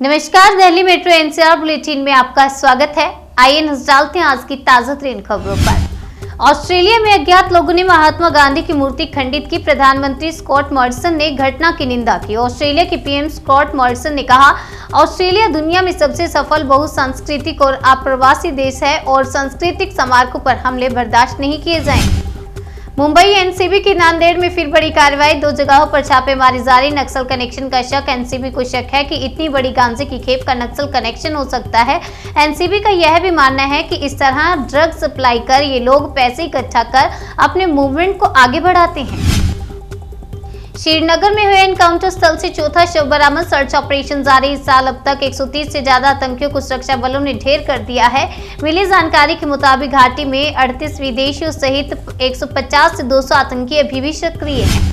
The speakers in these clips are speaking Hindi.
नमस्कार, दिल्ली मेट्रो एनसीआर बुलेटिन में आपका स्वागत है। आइए नजर डालते हैं आज की ताजा तरीन खबरों पर। ऑस्ट्रेलिया में अज्ञात लोगों ने महात्मा गांधी की मूर्ति खंडित की। प्रधानमंत्री स्कॉट मॉरिसन ने घटना की निंदा की। ऑस्ट्रेलिया के पीएम स्कॉट मॉरिसन ने कहा, ऑस्ट्रेलिया दुनिया में सबसे सफल बहुसांस्कृतिक और अप्रवासी देश है और सांस्कृतिक स्मारकों पर हमले बर्दाश्त नहीं किए जाएंगे। मुंबई एनसीबी की नांदेड़ में फिर बड़ी कार्रवाई। 2 जगहों पर छापेमारी जारी। नक्सल कनेक्शन का शक। एनसीबी को शक है कि इतनी बड़ी गांजे की खेप का नक्सल कनेक्शन हो सकता है। एनसीबी का यह भी मानना है कि इस तरह ड्रग सप्लाई कर ये लोग पैसे इकट्ठा कर अपने मूवमेंट को आगे बढ़ाते हैं। श्रीनगर में हुए एनकाउंटर स्थल से चौथा शव बरामद। सर्च ऑपरेशन जारी। इस साल अब तक 130 से ज्यादा आतंकियों को सुरक्षा बलों ने ढेर कर दिया है। मिली जानकारी के मुताबिक घाटी में 38 विदेशियों सहित 150 से 200 आतंकी अभी भी सक्रिय हैं।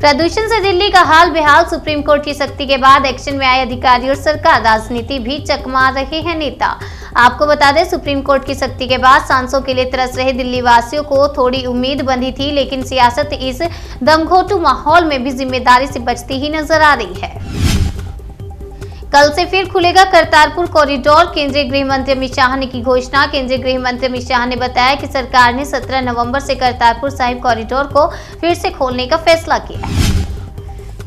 प्रदूषण से दिल्ली का हाल बेहाल। सुप्रीम कोर्ट की सख्ती के बाद एक्शन में आए अधिकारी और सरकार। राजनीति भी चकमा रहे हैं नेता। आपको बता दें, सुप्रीम कोर्ट की सख्ती के बाद सांसों के लिए तरस रहे दिल्ली वासियों को थोड़ी उम्मीद बंधी थी, लेकिन सियासत इस दमघोटू माहौल में भी जिम्मेदारी से बचती ही नजर आ रही है। कल से फिर खुलेगा करतारपुर कॉरिडोर। केंद्रीय गृह मंत्री अमित शाह ने की घोषणा। केंद्रीय गृह मंत्री अमित शाह ने बताया कि सरकार ने 17 नवंबर से करतारपुर साहिब कॉरिडोर को फिर से खोलने का फैसला किया है।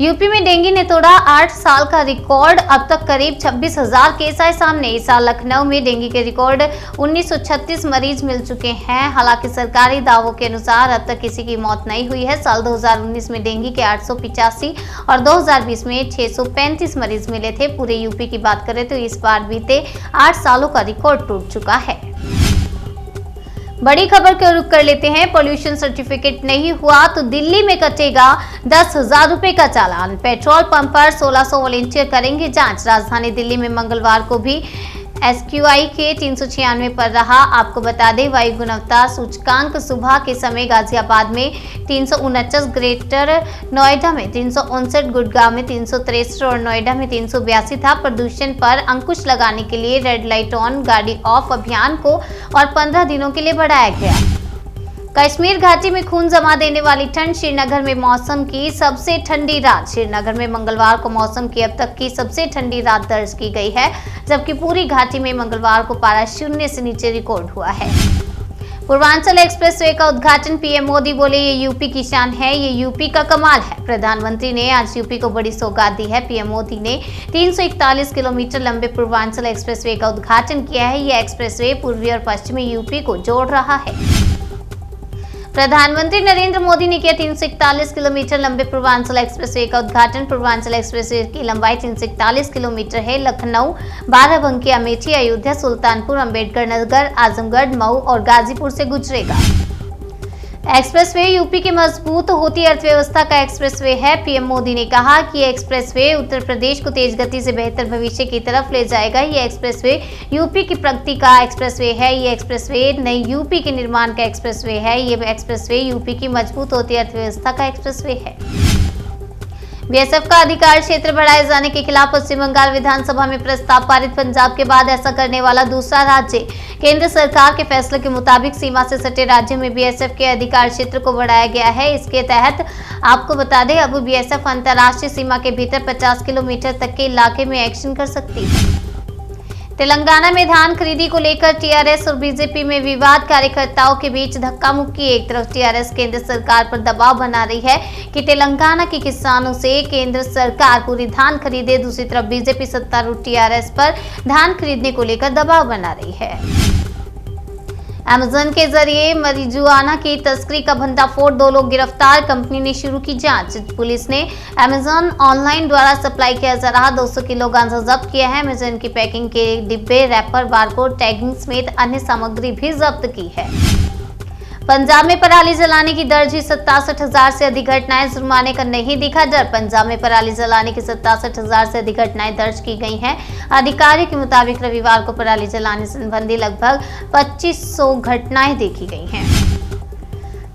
यूपी में डेंगू ने तोड़ा 8 साल का रिकॉर्ड। अब तक करीब 26,000 केस आए सामने। इस साल लखनऊ में डेंगू के रिकॉर्ड 1936 मरीज मिल चुके हैं। हालांकि सरकारी दावों के अनुसार अब तक किसी की मौत नहीं हुई है। साल 2019 में डेंगू के 885 और 2020 में 635 मरीज मिले थे। पूरे यूपी की बात करें तो इस बार बीते 8 सालों का रिकॉर्ड टूट चुका है। बड़ी खबर को रुख कर लेते हैं। पॉल्यूशन सर्टिफिकेट नहीं हुआ तो दिल्ली में कटेगा 10,000 रुपए का चालान। पेट्रोल पंप पर 1600 वॉलंटियर करेंगे जांच। राजधानी दिल्ली में मंगलवार को भी SQI के 396 पर रहा। आपको बता दें, वायु गुणवत्ता सूचकांक सुबह के समय गाजियाबाद में 349, ग्रेटर नोएडा में 359, गुड़गांव में 363 और नोएडा में 382 था। प्रदूषण पर अंकुश लगाने के लिए रेड लाइट ऑन गाड़ी ऑफ अभियान को और 15 दिनों के लिए बढ़ाया गया। कश्मीर घाटी में खून जमा देने वाली ठंड। श्रीनगर में मौसम की सबसे ठंडी रात। श्रीनगर में मंगलवार को मौसम की अब तक की सबसे ठंडी रात दर्ज की गई है, जबकि पूरी घाटी में मंगलवार को पारा 0 से नीचे रिकॉर्ड हुआ है। पूर्वांचल एक्सप्रेसवे का उद्घाटन। पीएम मोदी बोले, ये यूपी की शान है, ये यूपी का कमाल है। प्रधानमंत्री ने आज यूपी को बड़ी सौगात दी है। पीएम मोदी ने 341 किलोमीटर लंबे पूर्वांचल एक्सप्रेसवे का उद्घाटन किया है। यह एक्सप्रेसवे पूर्वी और पश्चिमी यूपी को जोड़ रहा है। प्रधानमंत्री नरेंद्र मोदी ने किया 341 किलोमीटर लंबे पूर्वांचल एक्सप्रेसवे का उद्घाटन। पूर्वांचल एक्सप्रेसवे की लंबाई 341 किलोमीटर है। लखनऊ, बाराबंकी, अमेठी, अयोध्या, सुल्तानपुर, अंबेडकर नगर, आजमगढ़, मऊ और गाजीपुर से गुजरेगा। एक्सप्रेसवे यूपी की मजबूत होती अर्थव्यवस्था का एक्सप्रेसवे है। पीएम मोदी ने कहा कि यह एक्सप्रेसवे उत्तर प्रदेश को तेज गति से बेहतर भविष्य की तरफ ले जाएगा। यह एक्सप्रेसवे यूपी की प्रगति का एक्सप्रेसवे है। यह एक्सप्रेसवे नई यूपी के निर्माण का एक्सप्रेसवे है। यह एक्सप्रेसवे यूपी की मजबूत होती अर्थव्यवस्था का एक्सप्रेसवे है। बीएसएफ का अधिकार क्षेत्र बढ़ाए जाने के खिलाफ पश्चिम बंगाल विधानसभा में प्रस्ताव पारित। पंजाब के बाद ऐसा करने वाला दूसरा राज्य। केंद्र सरकार के फैसले के मुताबिक सीमा से सटे राज्यों में बीएसएफ के अधिकार क्षेत्र को बढ़ाया गया है। इसके तहत आपको बता दें, अब बीएसएफ अंतर्राष्ट्रीय सीमा के भीतर 50 किलोमीटर तक के इलाके में एक्शन कर सकती है। तेलंगाना में धान खरीदी को लेकर टीआरएस और बीजेपी में विवाद। कार्यकर्ताओं के बीच धक्का मुक्की। एक तरफ टीआरएस केंद्र सरकार पर दबाव बना रही है कि तेलंगाना के किसानों से केंद्र सरकार पूरी धान खरीदे। दूसरी तरफ बीजेपी सत्तारूढ़ टीआरएस पर धान खरीदने को लेकर दबाव बना रही है। अमेजन के जरिए marijuana की तस्करी का भंडाफोड़। 2 लोग गिरफ्तार। कंपनी ने शुरू की जांच। पुलिस ने अमेजन ऑनलाइन द्वारा सप्लाई किया जा रहा 200 किलो गांजा जब्त किया है। अमेजन की पैकिंग के डिब्बे, रैपर, बारकोड, टैगिंग समेत अन्य सामग्री भी जब्त की है। पंजाब में पराली जलाने की दर्ज हुई 67,000 से अधिक घटनाएं। जुर्माने का नहीं दिखा डर। पंजाब में पराली जलाने की 67,000 से अधिक घटनाएं दर्ज की गई हैं। अधिकारियों के मुताबिक रविवार को पराली जलाने संबंधी लगभग 2500 घटनाएं देखी गई हैं।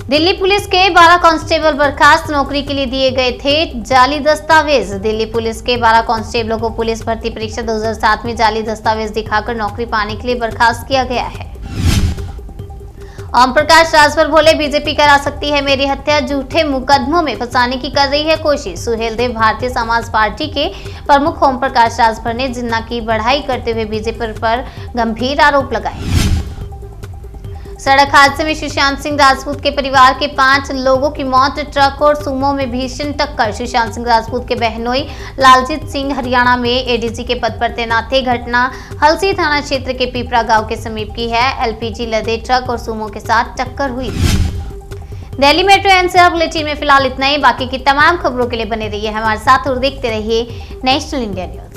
दिल्ली पुलिस के 12 कांस्टेबल बर्खास्त। नौकरी के लिए दिए गए थे जाली दस्तावेज। दिल्ली पुलिस के 12 कांस्टेबलों को पुलिस भर्ती परीक्षा 2007 में जाली दस्तावेज दिखाकर नौकरी पाने के लिए बर्खास्त किया गया है। ओम प्रकाश राजभर बोले, बीजेपी करा सकती है मेरी हत्या, झूठे मुकदमों में फंसाने की कर रही है कोशिश। सुहेल देव भारतीय समाज पार्टी के प्रमुख ओम प्रकाश राजभर ने जिन्ना की बढ़ाई करते हुए बीजेपी पर गंभीर आरोप लगाए। सड़क हादसे में सुशांत सिंह राजपूत के परिवार के 5 लोगों की मौत, ट्रक और सुमो में भीषण टक्कर। सुशांत सिंह राजपूत के बहनोई लालजीत सिंह हरियाणा में एडीजी के पद पर तैनात थे। घटना हलसी थाना क्षेत्र के पीपरा गांव के समीप की है। एलपीजी लदे ट्रक और सुमो के साथ टक्कर हुई। दिल्ली मेट्रो एनसीआर बुलेटिन में फिलहाल इतना ही। बाकी की तमाम खबरों के लिए बने रहिए हमारे साथ और देखते रहिए नेशनल इंडिया न्यूज।